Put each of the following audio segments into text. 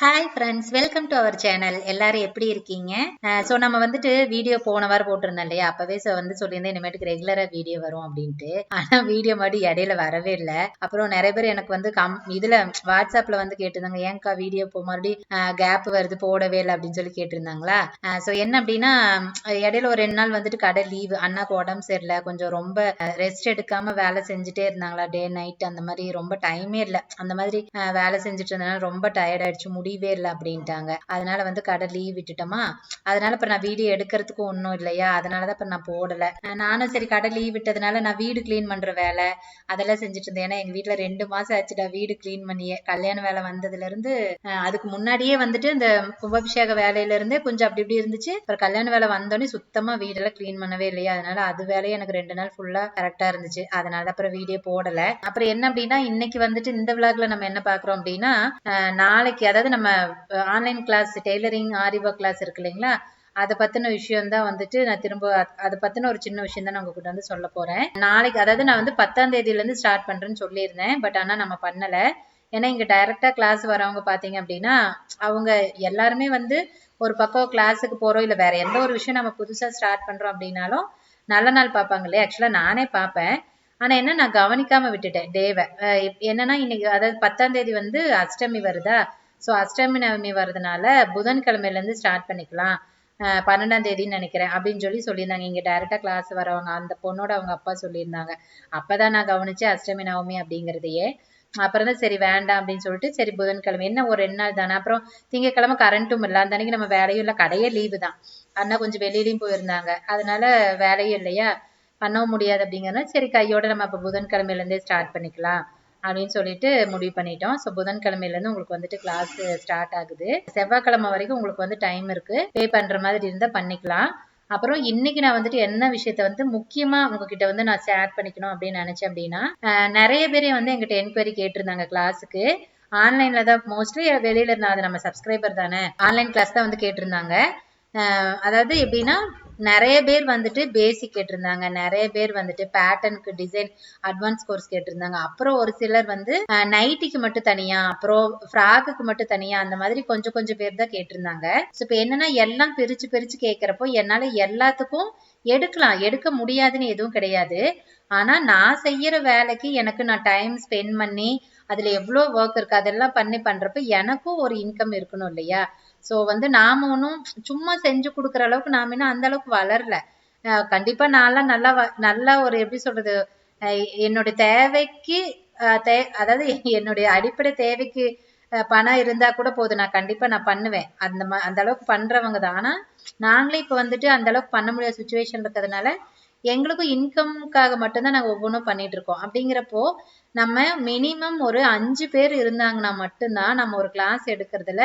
Hi friends, welcome to our channel. எல்லாரும் எப்படி இருக்கீங்க? ஸோ நம்ம வந்துட்டு வீடியோ போன வாரம் போட்டிருந்தோம் இல்லையா? அப்பவே சொல்லியிருந்தேன் இனிமேட்டுக்கு ரெகுலரா வீடியோ வரும் அப்படின்ட்டு. ஆனா வீடியோ மட்டும் இடையில வரவே இல்லை. அப்புறம் நிறைய பேர் எனக்கு வந்து இதுல வாட்ஸ்அப்ல வந்து கேட்டிருந்தாங்க, ஏன்க்கா வீடியோ மறுபடியும் கேப் வருது போடவே இல்லை அப்படின்னு சொல்லி கேட்டிருந்தாங்களா? ஸோ என்ன அப்படின்னா, இடையில ஒரு 2 நாள் வந்துட்டு கடை லீவு. அண்ணாக்கு உடம்பு சரியில்லை, கொஞ்சம் ரொம்ப ரெஸ்ட் எடுக்காம வேலை செஞ்சுட்டே இருந்தாங்களா, டே நைட் அந்த மாதிரி. ரொம்ப டைமே இல்லை அந்த மாதிரி வேலை செஞ்சுட்டு இருந்தனால ரொம்ப டயர்ட் ஆயிடுச்சு, முடியவே இல்லை அப்படின்ட்டாங்க. அதனால வந்து கடை லீவ் விட்டுட்டோமா, அதனால இப்ப நான் வீடியோ எடுக்கிறதுக்கும் ஒன்றும் இல்லையா, அதனாலதான் இப்ப நான் போடல. நானும் சரி கடை லீவ் விட்டதுனால நான் வீடு கிளீன் பண்ற வேலை அதெல்லாம் செஞ்சுட்டு இருந்தேன். ஏன்னா எங்க வீட்டுல 2 மாசம் ஆச்சுடா வீடு கிளீன் பண்ணியே. கல்யாண வேலை வந்ததுல இருந்து அதுக்கு முன்னாடியே வந்துட்டு இந்த கும்பாபிஷேக வேலையில இருந்தே கொஞ்சம் அப்படி இப்படி இருந்துச்சு. அப்புறம் கல்யாண வேலை வந்தோடனே சுத்தமா வீடெல்லாம் கிளீன் பண்ணவே இல்லையா, அதனால அது வேலையே எனக்கு 2 நாள் ஃபுல்லா கரெக்டா இருந்துச்சு. அதனால அப்புறம் வீடியோ போடல. அப்புறம் என்ன அப்படின்னா, இன்னைக்கு வந்துட்டு இந்த விளாக்ல நம்ம என்ன பாக்குறோம் அப்படின்னா, நாளைக்கு அதாவது நம்ம ஆன்லைன் கிளாஸ் டெய்லரிங் ஆரி ஒர்க் கிளாஸ் இருக்கு இல்லைங்களா, அதை பத்தின விஷயம் தான் வந்துட்டு நான் திரும்ப அதை பத்தின ஒரு சின்ன விஷயம் தான் நான் உங்ககிட்ட வந்து சொல்ல போறேன். நாளைக்கு அதாவது நான் வந்து 10ஆம் தேதியில இருந்து ஸ்டார்ட் பண்றேன்னு சொல்லியிருந்தேன். பட் ஆனா நம்ம பண்ணல. ஏன்னா இங்க டைரக்டா கிளாஸ் வரவங்க பாத்தீங்க அப்படின்னா, அவங்க எல்லாருமே வந்து ஒரு பக்கம் கிளாஸுக்கு போறோம், இல்ல வேற எந்த ஒரு விஷயம் நம்ம புதுசா ஸ்டார்ட் பண்றோம் அப்படின்னாலும் நல்ல நாள் பார்ப்பாங்க இல்லையா. ஆக்சுவலா நானே பார்ப்பேன். ஆனா என்ன, நான் கவனிக்காம விட்டுட்டேன் டேவை. என்னன்னா இன்னைக்கு அதாவது 10ஆம் தேதி வந்து அஷ்டமி வருதா, ஸோ அஷ்டமி நவமி வர்றதுனால புதன்கிழமையில இருந்து ஸ்டார்ட் பண்ணிக்கலாம், 12ஆம் தேதின்னு நினைக்கிறேன் அப்படின்னு சொல்லியிருந்தாங்க. இங்க டைரக்டா கிளாஸ் வரவங்க அந்த பொண்ணோட அவங்க அப்பா சொல்லியிருந்தாங்க. அப்பதான் நான் கவனிச்சேன் அஷ்டமி நவமி அப்படிங்கிறதையே. அப்புறம் தான் சரி வேண்டாம் அப்படின்னு சொல்லிட்டு, சரி புதன்கிழமை என்ன ஒரு 2 நாள் தானே, அப்புறம் திங்கக்கிழமை கரண்ட்டும் இல்லை, அந்த அன்னைக்கு நம்ம வேலையும் இல்லை, கடையே லீவு தான். அண்ணா கொஞ்சம் வெளியிலயும் போயிருந்தாங்க, அதனால வேலையும் இல்லையா, பண்ணவும் முடியாது அப்படிங்கறதுனால சரி கையோட நம்ம இப்ப புதன்கிழமையில இருந்தே ஸ்டார்ட் பண்ணிக்கலாம் அப்படின்னு சொல்லிட்டு முடிவு பண்ணிட்டோம். ஸோ புதன்கிழமையில இருந்து உங்களுக்கு வந்துட்டு கிளாஸ் ஸ்டார்ட் ஆகுது. செவ்வாய்க்கிழமை வரைக்கும் உங்களுக்கு வந்து டைம் இருக்கு, பே பண்ற மாதிரி இருந்தா பண்ணிக்கலாம். அப்புறம் இன்னைக்கு நான் வந்துட்டு என்ன விஷயத்த வந்து முக்கியமா உங்ககிட்ட வந்து நான் ஷேர் பண்ணிக்கணும் அப்படின்னு நினைச்சேன் அப்படின்னா, நிறைய பேரே வந்து எங்கிட்ட என்கொயரி கேட்டிருந்தாங்க கிளாஸுக்கு. ஆன்லைன்ல தான் மோஸ்ட்லி, வெளியில இருந்தா அது நம்ம சப்ஸ்கிரைபர் தானே, ஆன்லைன் கிளாஸ் தான் வந்து கேட்டிருந்தாங்க. அதாவது எப்படின்னா, நிறைய பேர் வந்துட்டு பேசிக் கேட்டிருந்தாங்க, நிறைய பேர் வந்துட்டு பேட்டர்னுக்கு டிசைன் அட்வான்ஸ் கோர்ஸ் கேட்டிருந்தாங்க. அப்புறம் ஒரு சிலர் வந்து நைட்டிக்கு மட்டும் தனியா, அப்புறம் ஃப்ராக்குக்கு மட்டும் தனியா, அந்த மாதிரி கொஞ்சம் கொஞ்சம் பேர் தான் கேட்டிருந்தாங்க. ஸோ இப்போ என்னன்னா, எல்லாம் பிரிச்சு பிரிச்சு கேட்கிறப்போ என்னால எல்லாத்துக்கும் எடுக்க முடியாதுன்னு எதுவும் கிடையாது. ஆனா நான் செய்யற வேலைக்கு எனக்கு நான் டைம் ஸ்பெண்ட் பண்ணி அதுல எவ்வளவு ஒர்க் இருக்கு அதெல்லாம் பண்றப்ப எனக்கும் ஒரு இன்கம் இருக்கணும் இல்லையா. சோ வந்து நாம ஒன்றும் சும்மா செஞ்சு கொடுக்குற அளவுக்கு நாம இன்னும் அந்த அளவுக்கு வளரல. கண்டிப்பா நான்லாம் நல்லா ஒரு எப்படி சொல்றது, என்னுடைய தேவைக்கு அதாவது என்னுடைய அடிப்படை தேவைக்கு பணம் இருந்தா கூட போதும், நான் கண்டிப்பா நான் பண்ணுவேன். அந்த அளவுக்கு பண்றவங்க தான். ஆனா நாங்களே இப்ப வந்துட்டு அந்த அளவுக்கு பண்ண முடியாத சுச்சுவேஷன் இருக்கிறதுனால எங்களுக்கும் இன்கம்காக மட்டும்தான் நாங்க ஒவ்வொன்றும் பண்ணிட்டு இருக்கோம். அப்படிங்கிறப்போ நம்ம மினிமம் ஒரு 5 பேர் இருந்தாங்கன்னா மட்டும்தான் நம்ம ஒரு கிளாஸ் எடுக்கிறதுல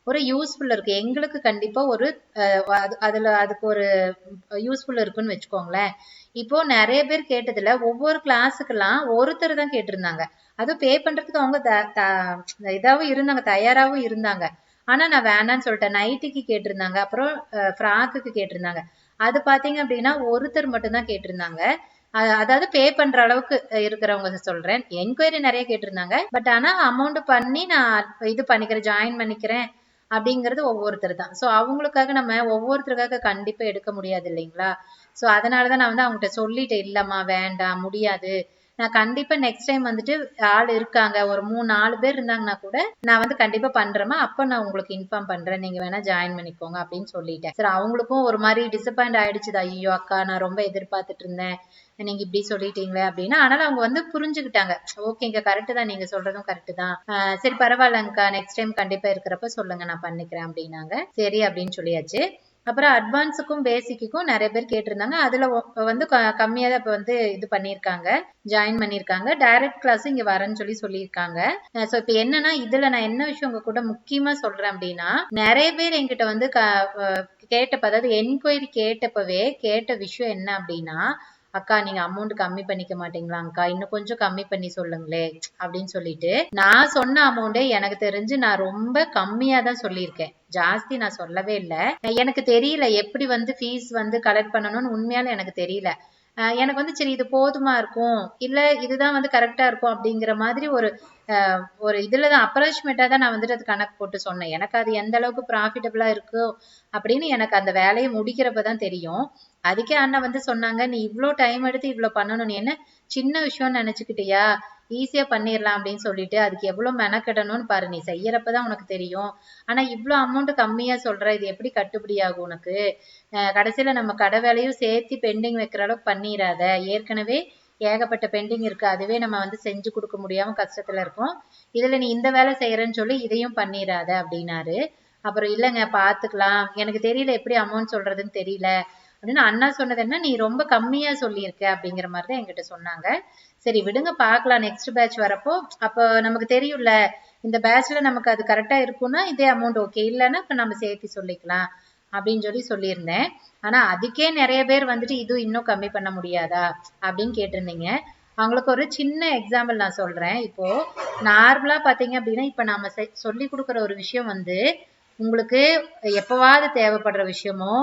ஒரு யூஸ்ஃபுல் இருக்கு. எங்களுக்கு கண்டிப்பா ஒரு அதுக்கு ஒரு யூஸ்ஃபுல் இருக்குன்னு வச்சுக்கோங்களேன். இப்போ நிறைய பேர் கேட்டதுல ஒவ்வொரு கிளாஸுக்கெல்லாம் ஒருத்தர் தான் கேட்டிருந்தாங்க. அதுவும் பே பண்றதுக்கு அவங்க இதாவும் இருந்தாங்க, தயாராகவும் இருந்தாங்க. ஆனா நான் வேணான்னு சொல்லிட்டேன். நைட்டிக்கு கேட்டிருந்தாங்க, அப்புறம் ஃப்ராக்குக்கு கேட்டிருந்தாங்க. அது பாத்தீங்க அப்படின்னா ஒருத்தர் மட்டும்தான் கேட்டிருந்தாங்க. அதாவது பே பண்ற அளவுக்கு இருக்கிறவங்க சொல்றேன். என்கொயரி நிறைய கேட்டிருந்தாங்க. பட் ஆனா அமௌண்ட் பண்ணி நான் இது பண்ணிக்கிறேன், ஜாயின் பண்ணிக்கிறேன் அப்படிங்கிறது ஒவ்வொருத்தர் தான். ஸோ அவங்களுக்காக நம்ம ஒவ்வொருத்தருக்காக கண்டிப்பா எடுக்க முடியாது இல்லைங்களா. ஸோ அதனாலதான் நான் வந்து அவங்ககிட்ட சொல்லிட்டேன், இல்லம்மா வேண்டாம் முடியாது, நான் கண்டிப்பா நெக்ஸ்ட் டைம் வந்துட்டு ஆள் இருக்காங்க, ஒரு 3-4 பேர் இருந்தாங்கன்னா கூட நான் வந்து கண்டிப்பா பண்றேமா, அப்ப நான் உங்களுக்கு இன்ஃபார்ம் பண்றேன், நீங்க வேணா ஜாயின் பண்ணிக்கோங்க அப்படின்னு சொல்லிட்டேன். சரி அவங்களுக்கும் ஒரு மாதிரி டிசப்பாயிண்ட் ஆயிடுச்சு, ஐயோ அக்கா நான் ரொம்ப எதிர்பார்த்துட்டு இருந்தேன், நீங்க இப்படி சொல்லிட்டீங்களே அப்படின்னு. ஆனாலும் அவங்க வந்து புரிஞ்சுக்கிட்டாங்க, ஓகேங்க கரெக்ட் தான், நீங்க சொல்றதும் கரெக்ட் தான், சரி பரவாயில்லங்கக்கா நெக்ஸ்ட் டைம் கண்டிப்பா இருக்கிறப்ப சொல்லுங்க நான் பண்ணிக்கிறேன் அப்படின்னாங்க. சரி அப்படின்னு சொல்லியாச்சு. அப்புறம் அட்வான்ஸுக்கும் பேசிக்குக்கும் நிறைய பேர் கேட்டிருந்தாங்க. அதுல வந்து கம்மியா தான் இப்ப வந்து இது பண்ணிருக்காங்க, ஜாயின் பண்ணிருக்காங்க. டைரக்ட் கிளாஸ் இங்க வரேன்னு சொல்லியிருக்காங்க. சோ இப்ப என்னன்னா, இதுல நான் என்ன விஷயம் உங்க கூட முக்கியமா சொல்றேன் அப்படின்னா, நிறைய பேர் என்கிட்ட வந்து கேட்டப்ப, அதாவது என்கொயரி கேட்டப்பவே கேட்ட விஷயம் என்ன அப்படின்னா, அக்கா நீங்க அமௌண்ட் கம்மி பண்ணிக்க மாட்டீங்களாங்க்கா, இன்னும் கொஞ்சம் கம்மி பண்ணி சொல்லுங்களே அப்படின்னு சொல்லிட்டு. நான் சொன்ன அமௌண்டே எனக்கு தெரிஞ்சு நான் ரொம்ப கம்மியா தான் சொல்லியிருக்கேன், ஜாஸ்தி நான் சொல்லவே இல்லை. எனக்கு தெரியல எப்படி வந்து ஃபீஸ் வந்து கலெக்ட் பண்ணணும்னு, உண்மையால எனக்கு தெரியல. எனக்கு வந்து சரி இது போதுமா இருக்கும், இல்ல இதுதான் வந்து கரெக்டா இருக்கும் அப்படிங்கிற மாதிரி ஒரு இதுலதான் அப்ராக்சிமேட்டா தான் நான் வந்துட்டு அது கணக்கு போட்டு சொன்னேன். எனக்கு அது எந்த அளவுக்கு ப்ராஃபிட்டபிளா இருக்கோ அப்படின்னு எனக்கு அந்த வேலையை முடிக்கிறப்பதான் தெரியும். அதுக்கே அண்ணா வந்து சொன்னாங்க, நீ இவ்ளோ டைம் எடுத்து இவ்ளோ பண்ணணும், நீ என்ன சின்ன விஷயம்னு நினைச்சுக்கிட்டியா, ஈஸியா பண்ணிடலாம் அப்படின்னு சொல்லிட்டு அதுக்கு எவ்வளவு மெனக்கிடணும்னு பாரு, நீ செய்யறப்பதான் உனக்கு தெரியும். ஆனா இவ்ளோ அமௌண்ட் கம்மியா சொல்ற, இது எப்படி கட்டுப்படி ஆகும் உனக்கு? கடைசியில நம்ம கடை வேலையும் சேர்த்து பெண்டிங் வைக்கிற அளவுக்கு பண்ணிடாத, ஏற்கனவே ஏகப்பட்ட பெண்டிங் இருக்கு, அதுவே நம்ம வந்து செஞ்சு கொடுக்க முடியாம கஷ்டத்துல இருக்கோம், இதுல நீ இந்த வேலை செய்யறேன்னு சொல்லி இதையும் பண்ணிடாத அப்படின்னாரு. அப்புறம் இல்லைங்க பாத்துக்கலாம், எனக்கு தெரியல எப்படி அமௌண்ட் சொல்றதுன்னு தெரியல அப்படின்னு அண்ணா சொன்னது என்ன, நீ ரொம்ப கம்மியா சொல்லியிருக்க அப்படிங்கிற மாதிரி தான் என்கிட்ட சொன்னாங்க. சரி விடுங்க பார்க்கலாம், நெக்ஸ்ட் பேட்ச் வரப்போ அப்போ நமக்கு தெரியும்ல, இந்த பேட்ச்ல நமக்கு அது கரெக்டா இருக்கும்னா இதே அமௌண்ட் ஓகே, இல்லைன்னா இப்ப நம்ம சேர்த்து சொல்லிக்கலாம் அப்படின்னு சொல்லி சொல்லியிருந்தேன். ஆனா அதுக்கே நிறைய பேர் வந்துட்டு இது இன்னும் கம்மி பண்ண முடியாதா அப்படின்னு கேட்டிருந்தீங்க. அவங்களுக்கு ஒரு சின்ன எக்ஸாம்பிள் நான் சொல்றேன். இப்போ நார்மலா பாத்தீங்க அப்படின்னா இப்ப நாம சொல்லி கொடுக்குற ஒரு விஷயம் வந்து உங்களுக்கு எப்பவாவது தேவைப்படுற விஷயமோ,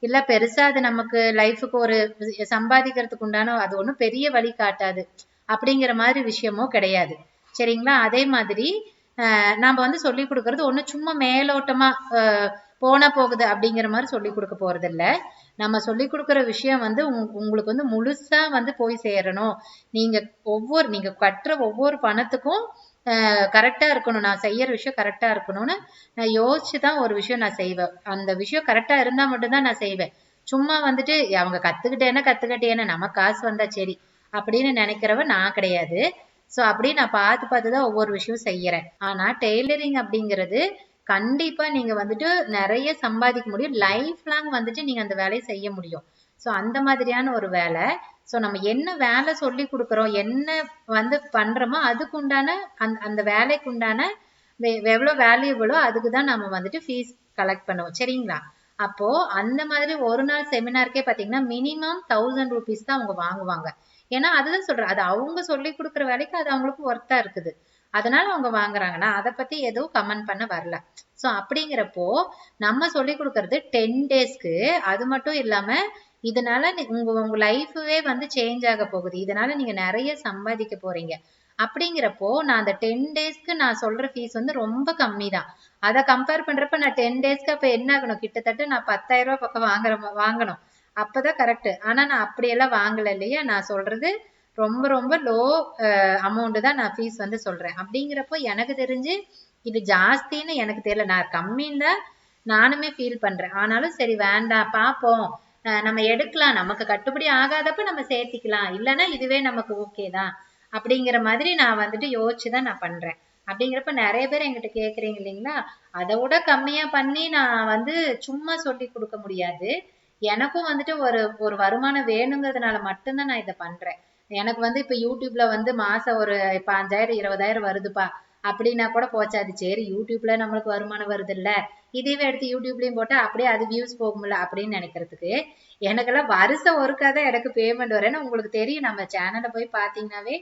இல்ல பெருசா அது நமக்கு லைஃபுக்கு ஒரு சம்பாதிக்கிறதுக்கு உண்டான அது ஒண்ணும் பெரிய வழி காட்டாது அப்படிங்கிற மாதிரி விஷயமோ கிடையாது. சரிங்களா? அதே மாதிரி நாம வந்து சொல்லி கொடுக்கறது ஒண்ணு சும்மா மேலோட்டமா போனா போகுது அப்படிங்கிற மாதிரி சொல்லி கொடுக்க போறது இல்ல. நம்ம சொல்லி கொடுக்குற விஷயம் வந்து உங்களுக்கு வந்து முழுசா வந்து போய் சேரணும். நீங்க கட்டுற ஒவ்வொரு பணத்துக்கும் கரெக்டா இருக்கணும், நான் செய்யற விஷயம் கரெக்டா இருக்கணும்னு நான் யோசிச்சுதான் ஒரு விஷயம் நான் செய்வேன். அந்த விஷயம் கரெக்டா இருந்தா மட்டும்தான் நான் செய்வேன். சும்மா வந்துட்டு அவங்க கத்துக்கிட்டேன்னா நம்ம காசு வந்தா சரி அப்படின்னு நினைக்கிறவ நான் கிடையாது. சோ அப்படி நான் பார்த்து பார்த்துதான் ஒவ்வொரு விஷயம் செய்யறேன். ஆனா டெய்லரிங் அப்படிங்கிறது கண்டிப்பா நீங்க வந்துட்டு நிறைய சம்பாதிக்க முடியும், லைஃப் லாங் வந்துட்டு நீங்க அந்த வேலையை செய்ய முடியும். சோ அந்த மாதிரியான ஒரு வேலை. சோ நம்ம என்ன வேலை சொல்லி கொடுக்குறோம், என்ன வந்து பண்றோமோ அதுக்கு உண்டான அந்த வேலைக்கு உண்டான எவ்வளவு வேல்யூபிளோ அதுக்குதான் நம்ம வந்துட்டு ஃபீஸ் கலெக்ட் பண்ணுவோம். சரிங்களா? அப்போ அந்த மாதிரி ஒரு நாள் செமினாருக்கே பாத்தீங்கன்னா மினிமம் 1000 rupees தான் அவங்க வாங்குவாங்க. ஏன்னா அதுதான் சொல்றேன், அது அவங்க சொல்லி கொடுக்குற வேலைக்கு அது அவங்களுக்கு ஒர்த்தா இருக்குது, அதனால அவங்க வாங்குறாங்கன்னா அதை பத்தி எதுவும் கமெண்ட் பண்ண வரல. சோ அப்படிங்கிறப்போ நம்ம சொல்லி கொடுக்கறது 10 daysக்கு, அது மட்டும் இல்லாம இதனால உங்க லைஃபே வந்து சேஞ்ச் ஆக போகுது, இதனால நீங்க நிறைய சம்பாதிக்க போறீங்க. அப்படிங்கிறப்போ நான் அந்த 10 daysக்கு நான் சொல்ற ஃபீஸ் வந்து ரொம்ப கம்மி தான். அதை கம்பேர் பண்றப்ப நான் 10 daysக்கு அப்ப என்ன ஆகணும், கிட்டத்தட்ட நான் 10,000 ரூபாய் பக்கம் வாங்கணும், அப்பதான் கரெக்ட். ஆனா நான் அப்படியெல்லாம் வாங்கல இல்லையா, நான் சொல்றது ரொம்ப ரொம்ப லோ அமௌண்ட் தான் நான் ஃபீஸ் வந்து சொல்றேன். அப்படிங்கிறப்போ எனக்கு தெரிஞ்சு இது ஜாஸ்தின்னு எனக்கு தெரியல, நான் கம்மின்னு தான் நானுமே ஃபீல் பண்றேன். ஆனாலும் சரி வேண்டாம் பார்ப்போம், நம்ம எடுக்கலாம், நமக்கு கட்டுப்படி ஆகாதப்ப நம்ம சேர்த்திக்கலாம், இல்லைன்னா இதுவே நமக்கு ஓகே தான் அப்படிங்கிற மாதிரி நான் வந்துட்டு யோசிச்சுதான் நான் பண்றேன். அப்படிங்கிறப்ப நிறைய பேர் என்கிட்ட கேக்குறீங்க இல்லைங்களா, அதை விட கம்மியா பண்ணி நான் வந்து சும்மா சொல்லி கொடுக்க முடியாது. எனக்கும் வந்துட்டு ஒரு வருமானம் வேணுங்கிறதுனால மட்டும்தான் நான் இதை பண்றேன். எனக்கு வந்து இப்ப யூடியூப்ல வந்து மாசம் ஒரு 5,000 20,000 வருதுப்பா அப்படின்னா கூட போச்சாது, சரி யூடியூப்ல நம்மளுக்கு வருமானம் வருது இல்ல, இதுவே எடுத்து யூடியூப்லயும் போட்டா அப்படியே அது வியூஸ் போகும்ல அப்படின்னு நினைக்கிறதுக்கு, எனக்கெல்லாம் வருஷம் ஒருக்காதான் எனக்கு பேமெண்ட் வரும். ஏன்னா உங்களுக்கு தெரியும், நம்ம சேனல்ல போய் பாத்தீங்கன்னாவே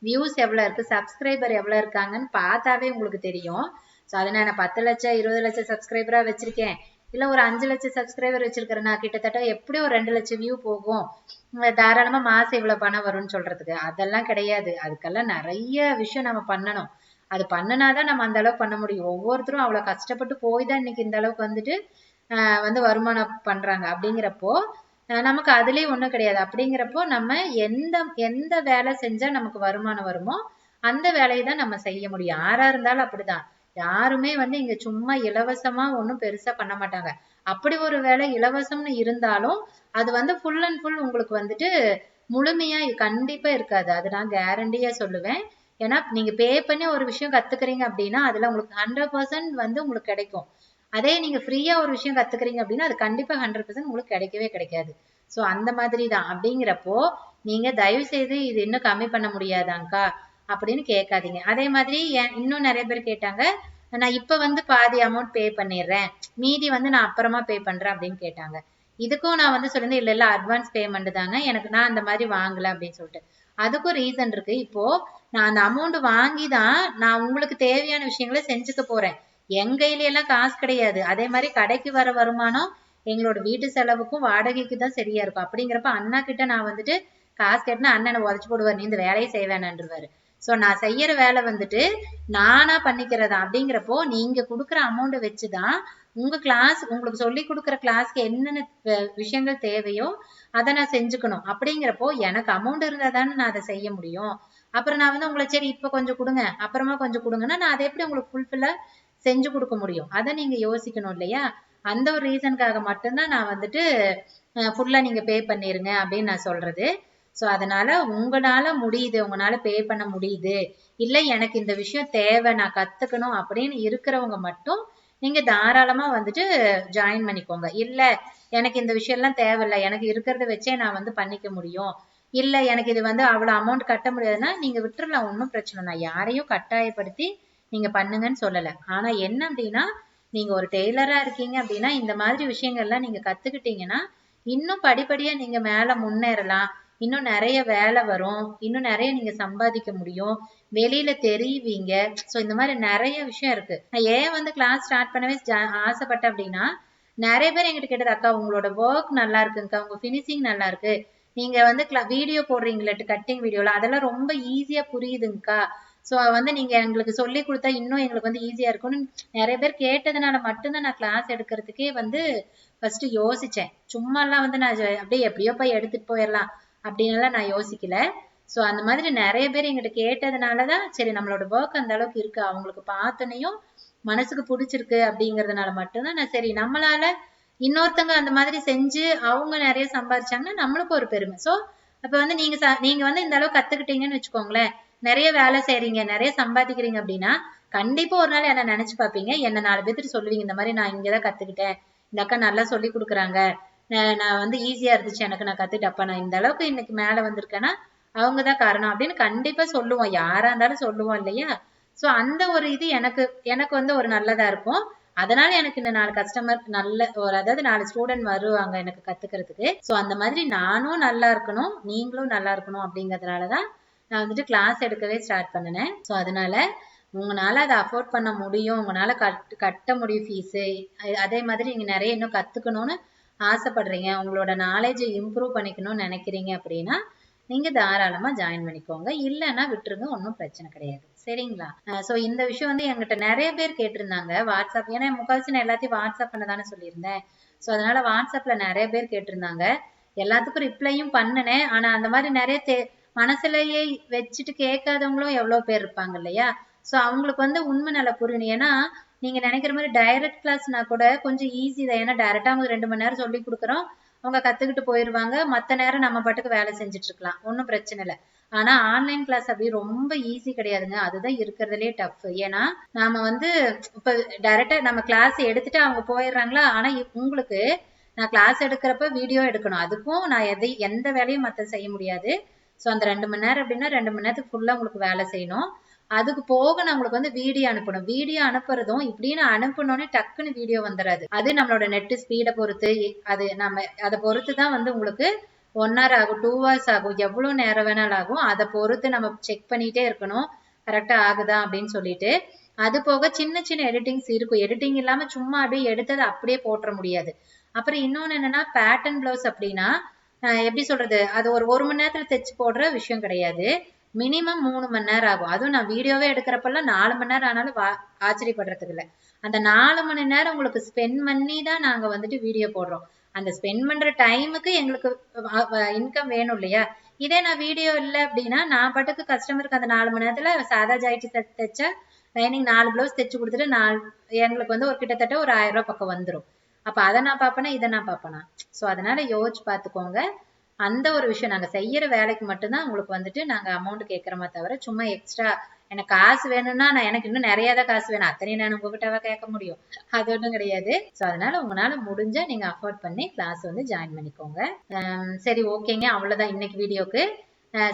வியூஸ் எவ்வளவு இருக்கு, சப்ஸ்கிரைபர் எவ்வளவு இருக்காங்கன்னு பார்த்தாவே உங்களுக்கு தெரியும். சோ அதனால நான் 10 லட்சம் 20 லட்சம் சப்ஸ்கிரைபரா வச்சிருக்கேன், இல்ல ஒரு 5 லட்சம் சப்ஸ்கிரைபர் வச்சிருக்கிறேன், நான் கிட்டத்தட்ட எப்படியும் 2 லட்சம் வியூ போகும், தாராளமா மாசம் இவ்வளவு பணம் வரும்னு சொல்றதுக்கு அதெல்லாம் கிடையாது. அதுக்கெல்லாம் நிறைய விஷயம் நம்ம பண்ணணும், அது பண்ணுனாதான் நம்ம அந்த அளவுக்கு பண்ண முடியும். ஒவ்வொருத்தரும் அவ்வளவு கஷ்டப்பட்டு போய் தான் இன்னைக்கு இந்த அளவுக்கு வந்துட்டு வந்து வருமானம் பண்றாங்க. அப்படிங்கிறப்போ நமக்கு அதுலயும் ஒண்ணும் கிடையாது. அப்படிங்கிறப்போ நம்ம எந்த எந்த வேலை செஞ்சா நமக்கு வருமானம் வருமோ அந்த வேலையை தான் நம்ம செய்ய முடியும். யாரா இருந்தாலும் அப்படிதான், யாருமே வந்து இங்க சும்மா இலவசமா ஒண்ணும் பெருசா பண்ண மாட்டாங்க. அப்படி ஒரு வேலை இலவசம்னு இருந்தாலும் அது வந்து ஃபுல் அண்ட் ஃபுல் உங்களுக்கு வந்துட்டு முழுமையா கண்டிப்பா இருக்காது, அது நான் கேரண்டியா சொல்லுவேன். ஏன்னா நீங்க பே பண்ணி ஒரு விஷயம் கத்துக்கிறீங்க அப்படின்னா அதுல உங்களுக்கு 100% வந்து உங்களுக்கு கிடைக்கும். அதே நீங்க ஃப்ரீயா ஒரு விஷயம் கத்துக்கிறீங்க அப்படின்னா அது கண்டிப்பா 100% உங்களுக்கு கிடைக்கவே கிடைக்காது. சோ அந்த மாதிரி தான். அப்படிங்கிறப்போ நீங்க தயவு செய்து இது இன்னும் கம்மி பண்ண முடியாதாங்கா அப்படின்னு கேட்காதீங்க. அதே மாதிரி இன்னும் நிறைய பேர் கேட்டாங்க, நான் இப்ப வந்து பாதி அமௌண்ட் பே பண்ணிடுறேன், மீதி வந்து நான் அப்புறமா பே பண்றேன் அப்படின்னு கேட்டாங்க. இதுக்கும் நான் வந்து சொல்லியிருந்தேன், இல்ல இல்ல அட்வான்ஸ் பேமெண்ட் தாங்க, எனக்கு நான் அந்த மாதிரி வாங்கல அப்படின்னு சொல்லிட்டு. அதுக்கும் ரீசன் இருக்கு. இப்போ நான் அந்த அமௌண்ட் வாங்கி தான் நான் உங்களுக்கு தேவையான விஷயங்களை செஞ்சுக்க போறேன், என் கையில எல்லாம் காசு கிடையாது. அதே மாதிரி கடைக்கு வர வருமானம் எங்களோட வீட்டு செலவுக்கும் வாடகைக்கு தான் சரியா இருக்கும். அப்படிங்கிறப்ப அண்ணா கிட்ட நான் வந்துட்டு காசு கேட்டுனா அண்ணனை உதச்சு போடுவார், நீ இந்த வேலையை செய்ய வேணான்றுவாரு. ஸோ நான் செய்யற வேலை வந்துட்டு நானா பண்ணிக்கிறதா அப்படிங்கிறப்போ நீங்க கொடுக்குற அமௌண்ட்டை வச்சுதான் உங்க கிளாஸ், உங்களுக்கு சொல்லி கொடுக்குற கிளாஸ்க்கு என்னென்ன விஷயங்கள் தேவையோ அதை நான் செஞ்சுக்கணும். அப்படிங்கிறப்போ எனக்கு அமௌண்ட் இருந்தா தானே நான் அதை செய்ய முடியும். அப்புறம் நான் வந்து உங்களை சரி இப்ப கொஞ்சம் கொடுங்க அப்புறமா கொஞ்சம் கொடுங்கன்னா நான் அதை எப்படி உங்களுக்கு ஃபுல்ஃபில்லா செஞ்சு கொடுக்க முடியும்? அதை நீங்க யோசிக்கணும் இல்லையா? அந்த ஒரு ரீசனுக்காக மட்டும்தான் நான் வந்துட்டு ஃபுல்லா நீங்க பே பண்ணிருங்க அப்படின்னு நான் சொல்றது. ஸோ அதனால உங்களால முடியுது, உங்களால பே பண்ண முடியுது, இல்லை எனக்கு இந்த விஷயம் தேவை நான் கத்துக்கணும் அப்படின்னு இருக்கிறவங்க மட்டும் நீங்க தாராளமா வந்துட்டு ஜாயின் பண்ணிக்கோங்க. இல்ல எனக்கு இந்த விஷயம் எல்லாம் தேவையில்லை, எனக்கு இருக்கிறத வச்சே நான் வந்து பண்ணிக்க முடியும், இல்ல எனக்கு இது வந்து அவ்வளவு அமௌண்ட் கட்ட முடியாதுன்னா நீங்க விட்டுறலாம், ஒன்றும் பிரச்சனை. நான் யாரையும் கட்டாயப்படுத்தி நீங்க பண்ணுங்கன்னு சொல்லல. ஆனா என்ன அப்படின்னா நீங்க ஒரு டெய்லரா இருக்கீங்க அப்படின்னா இந்த மாதிரி விஷயங்கள்லாம் நீங்க கத்துக்கிட்டீங்கன்னா இன்னும் படிப்படியா நீங்க மேல முன்னேறலாம், இன்னும் நிறைய வேலை வரும், இன்னும் நிறைய நீங்க சம்பாதிக்க முடியும், வெளியில தெரியுவீங்க. ஸோ இந்த மாதிரி நிறைய விஷயம் இருக்கு. நான் ஏன் வந்து கிளாஸ் ஸ்டார்ட் பண்ணவே ஆசைப்பட்டேன் அப்படின்னா நிறைய பேர் எங்கிட்ட கேட்டது, அக்கா உங்களோட ஒர்க் நல்லா இருக்குங்கக்கா, உங்க ஃபினிஷிங் நல்லா இருக்கு, நீங்க வந்து வீடியோ போடுறீங்களே கட்டிங் வீடியோல அதெல்லாம் ரொம்ப ஈஸியா புரியுதுங்கக்கா, ஸோ வந்து நீங்க எங்களுக்கு சொல்லி கொடுத்தா இன்னும் எங்களுக்கு வந்து ஈஸியா இருக்கும்னு நிறைய பேர் கேட்டதுனால மட்டும்தான் நான் கிளாஸ் எடுக்கிறதுக்கே வந்து ஃபர்ஸ்ட் யோசிச்சேன். சும்மா எல்லாம் வந்து நான் அப்படியே எப்படியோ போய் எடுத்துட்டு போயிடலாம் அப்படின்னு எல்லாம் நான் யோசிக்கல. ஸோ அந்த மாதிரி நிறைய பேர் எங்கிட்ட கேட்டதுனாலதான் சரி நம்மளோட ஒர்க் அந்த அளவுக்கு இருக்கு, அவங்களுக்கு பார்த்தனையும் மனசுக்கு பிடிச்சிருக்கு அப்படிங்கறதுனால மட்டும்தான் நான் சரி நம்மளால இன்னொருத்தங்க அந்த மாதிரி செஞ்சு அவங்க நிறைய சம்பாதிச்சாங்கன்னா நம்மளுக்கு ஒரு பெருமை. ஸோ அப்ப வந்து நீங்க வந்து இந்த அளவு கத்துக்கிட்டீங்கன்னு வச்சுக்கோங்களேன், நிறைய வேலை செய்றீங்க, நிறைய சம்பாதிக்கிறீங்க அப்படின்னா கண்டிப்பா ஒரு நாள் என்ன நினைச்சு பார்ப்பீங்க, என்ன 4 பேர்த்துட்டு சொல்லுவீங்க இந்த மாதிரி நான் இங்கதான் கத்துக்கிட்டேன், இந்த அக்கா நல்லா சொல்லி கொடுக்குறாங்க, நான் வந்து ஈஸியா இருந்துச்சு எனக்கு, நான் கத்துட்டப்ப நான் இந்த அளவுக்கு இன்னைக்கு மேல வந்திருக்கேன்னா அவங்கதான் காரணம் அப்படின்னு கண்டிப்பா சொல்லுவோம், யாரா இருந்தாலும் சொல்லுவோம் இல்லையா? சோ அந்த ஒரு இது எனக்கு எனக்கு வந்து ஒரு நல்லதா இருக்கும். அதனால எனக்கு இந்த 4 கஸ்டமர் நல்ல ஒரு அதாவது 4 ஸ்டூடெண்ட் வருவாங்க எனக்கு கத்துக்கிறதுக்கு. சோ அந்த மாதிரி நானும் நல்லா இருக்கணும், நீங்களும் நல்லா இருக்கணும் அப்படிங்கறதுனாலதான் நான் வந்துட்டு கிளாஸ் எடுக்கவே ஸ்டார்ட் பண்ணினேன். சோ அதனால உங்களால அதை அஃபோர்ட் பண்ண முடியும், உங்களால கட்ட முடியும் ஃபீஸ், அதே மாதிரி நீங்க நிறைய இன்னும் கத்துக்கணும்னு ஆசைப்படுறீங்க, உங்களோட நாலேஜை இம்ப்ரூவ் பண்ணிக்கணும்னு நினைக்கிறீங்க அப்படின்னா நீங்க தாராளமா ஜாயின் பண்ணிக்கோங்க, இல்லைன்னா விட்டுருங்க, ஒன்றும் பிரச்சனை கிடையாது. சரிங்களா? சோ இந்த விஷயம் வந்து என்கிட்ட நிறைய பேர் கேட்டிருந்தாங்க வாட்ஸ்அப், ஏன்னா முக்கால்வாசி நான் எல்லாத்தையும் வாட்ஸ்அப் பண்ண தானே சொல்லியிருந்தேன். சோ அதனால வாட்ஸ்அப்ல நிறைய பேர் கேட்டிருந்தாங்க, எல்லாத்துக்கும் ரிப்ளையும் பண்ணினேன். ஆனா அந்த மாதிரி நிறைய மனசுலயே வச்சுட்டு கேட்காதவங்களும் எவ்வளவு பேர் இருப்பாங்க இல்லையா? சோ அவங்களுக்கு வந்து உண்மை நல்லா புரியணும். ஏன்னா நீங்க நினைக்கிற மாதிரி டைரக்ட் கிளாஸ்னா கூட கொஞ்சம் ஈஸி தான், ஏன்னா டைரக்டா அவங்க 2 மணி நேரம் சொல்லி கொடுக்குறோம், அவங்க கத்துக்கிட்டு போயிருவாங்க, மத்த நேரம் நம்ம பாட்டுக்கு வேலை செஞ்சுட்டு இருக்கலாம், ஒன்றும் பிரச்சனை இல்லை. ஆனா ஆன்லைன் கிளாஸ் அப்படி ரொம்ப ஈஸி கிடையாதுங்க, அதுதான் இருக்கிறதுலே டஃப். ஏன்னா நாம வந்து இப்ப டைரக்டா நம்ம கிளாஸ் எடுத்துட்டு அவங்க போயிடுறாங்களா, ஆனா உங்களுக்கு நான் கிளாஸ் எடுக்கிறப்ப வீடியோ எடுக்கணும், அதுக்கும் நான் எந்த வேலையும் மத்த செய்ய முடியாது. சோ அந்த 2 மணி நேரம் அப்படின்னா 2 மணி நேரத்துக்கு ஃபுல்லா உங்களுக்கு வேலை செய்யணும். அதுக்கு போக நான் உங்களுக்கு வந்து வீடியோ அனுப்பணும், வீடியோ அனுப்புறதும் இப்படின்னு அனுப்பணும்னே டக்குன்னு வீடியோ வந்துடாது, அது நம்மளோட நெட் ஸ்பீடை பொறுத்து, அது நம்ம அதை பொறுத்துதான் வந்து உங்களுக்கு 1 hour ஆகும், 2 hours ஆகும், எவ்வளவு நேரம் வேணாலும் ஆகும், அதை பொறுத்து நம்ம செக் பண்ணிட்டே இருக்கணும் கரெக்டா ஆகுதா அப்படின்னு சொல்லிட்டு. அது போக சின்ன சின்ன எடிட்டிங்ஸ் இருக்கும், எடிட்டிங் இல்லாம சும்மா அப்படியே எடுத்ததை அப்படியே போட்டுற முடியாது. அப்புறம் இன்னொன்னு என்னன்னா பேட்டர்ன் பிளவுஸ் அப்படின்னா எப்படி சொல்றது, அது ஒரு மணி நேரத்துல தைச்சு போடுற விஷயம் கிடையாது, மினிமம் 3 மணி நேரம் ஆகும். அதுவும் நான் வீடியோவே எடுக்கிறப்பெல்லாம் 4 மணி நேரம் ஆனாலும் ஆச்சரியப்படுறதுக்கு இல்லை. அந்த 4 மணி நேரம் உங்களுக்கு ஸ்பெண்ட் பண்ணி தான் நாங்க வந்துட்டு வீடியோ போடுறோம். அந்த ஸ்பெண்ட் பண்ற டைமுக்கு எங்களுக்கு இன்கம் வேணும் இல்லையா? இதே நான் வீடியோ இல்லை அப்படின்னா நான் பாட்டுக்கு கஸ்டமருக்கு அந்த 4 மணி நேரத்துல சாதா ஜாயிட்டி தைச்சா லைனிங் 4 பிளவுஸ் தைச்சு கொடுத்துட்டு எங்களுக்கு வந்து ஒரு கிட்டத்தட்ட ஒரு 1000 ரூபாய் பக்கம் வந்துடும். அப்ப அதை நான் பார்ப்பேனா இதை நான் பார்ப்பேனா? சோ அதனால யோசிச்சு பார்த்துக்கோங்க. அந்த ஒரு விஷயம் நாங்க செய்யற வேலைக்கு மட்டும்தான் உங்களுக்கு வந்துட்டு நாங்க அமௌண்ட் கேட்கறோமே தவிர சும்மா எக்ஸ்ட்ரா எனக்கு காசு வேணும்னா நான் எனக்கு இன்னும் நிறைய தான் காசு வேணும், அத்தனையும் நான் உங்ககிட்டவா கேட்க முடியும்? அது ஒன்றும் கிடையாது. ஸோ அதனால உங்களால முடிஞ்சா நீங்க அஃபோர்ட் பண்ணி கிளாஸ் வந்து ஜாயின் பண்ணிக்கோங்க. சரி ஓகேங்க, அவ்வளவுதான் இன்னைக்கு வீடியோக்கு.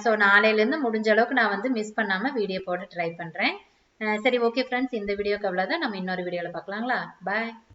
ஸோ நாளையில இருந்து முடிஞ்ச அளவுக்கு நான் வந்து மிஸ் பண்ணாம வீடியோ போட ட்ரை பண்றேன். சரி ஓகே ஃப்ரெண்ட்ஸ், இந்த வீடியோக்கு அவ்வளவுதான், நம்ம இன்னொரு வீடியோல பார்க்கலாங்களா? பாய்.